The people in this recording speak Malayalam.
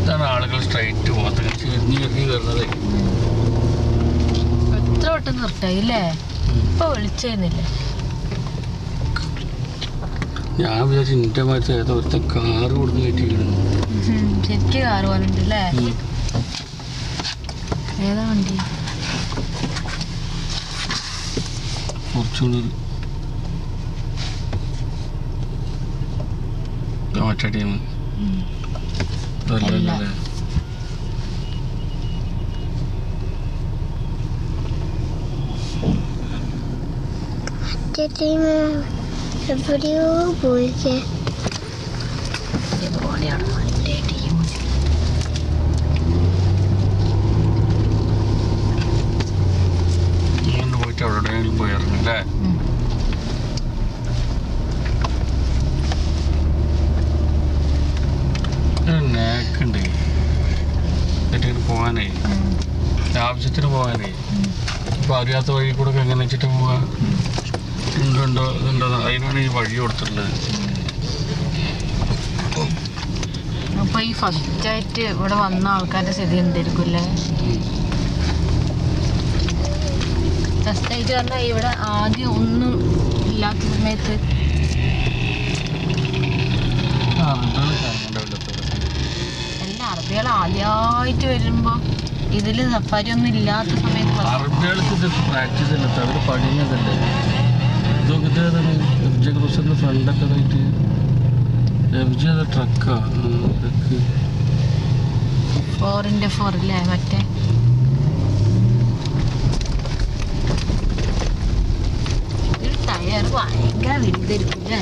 ഇതാണ് ആളുകൾ സ്ട്രൈറ്റ് പോകാത്ത ചെരിഞ്ഞ് കയറുന്നത്. എത്ര വട്ടം നിർത്തായില്ലേ? ഇപ്പൊ വിളിച്ചേന്നില്ലേ? ഞാൻ വിചാരിച്ചു ഇന്റെ മാറ്റി ഏതോ ഒരുത്ത കാറ് കൊടുത്ത് കയറ്റിയിരുന്നു. ശരിക്ക് കാറ് പോലുണ്ടല്ലേ? ഏതാ വണ്ടി? കുറച്ചുകൂടി മറ്റേ ടീം അല്ലല്ലേ? എവിടെയോ പോയിക്കേ ഇതുപോലെയാണ് മറ്റേ ടീം. പോയിട്ട് എവിടെയെങ്കിലും പോയി ഇറങ്ങല്ലേ? നേക്കുണ്ട് എന്നിട്ട് പോവാനേ, ആവശ്യത്തിന് പോവാനേ. ഇപ്പൊ അറിയാത്ത വഴി കൂടെ എങ്ങനെ വെച്ചിട്ട് പോവാ? ഉണ്ടോ ഇതുണ്ടോ? അതിനാണ് ഈ വഴി കൊടുത്തിട്ടുള്ളത്. അപ്പൊ ഈ ഫസ്റ്റ് ആയിട്ട് ഇവിടെ വന്ന ആൾക്കാരുടെ സ്ഥിതി എന്തായിരിക്കുമല്ലേ? ഫസ്റ്റ് ആയിട്ട് പറഞ്ഞാൽ ഇവിടെ ആദ്യം ഒന്നും ഇല്ലാത്ത സമയത്ത് എല്ലാ അറബികൾ ആദ്യമായിട്ട് വരുമ്പോ ഇതില് സഫാരി ഒന്നും ഇല്ലാത്ത സമയത്ത് അറബികൾക്ക് ഇതൊക്കെ പ്രാക്ടീസ് ഇല്ല, അവർ പഠിക്കുന്നതല്ലേ. ഇതൊക്കെ എഫ് ജെ ക്രൂസറിന്റെ ഫ്രണ്ടൊക്കെ ആയിട്ട് എഫ് ജെ ട്രക്കാ ട്രക്ക് 4x4 അല്ലേ? മറ്റേ ടയർ ഭയങ്കര വലുതായിരിക്കും അല്ലേ?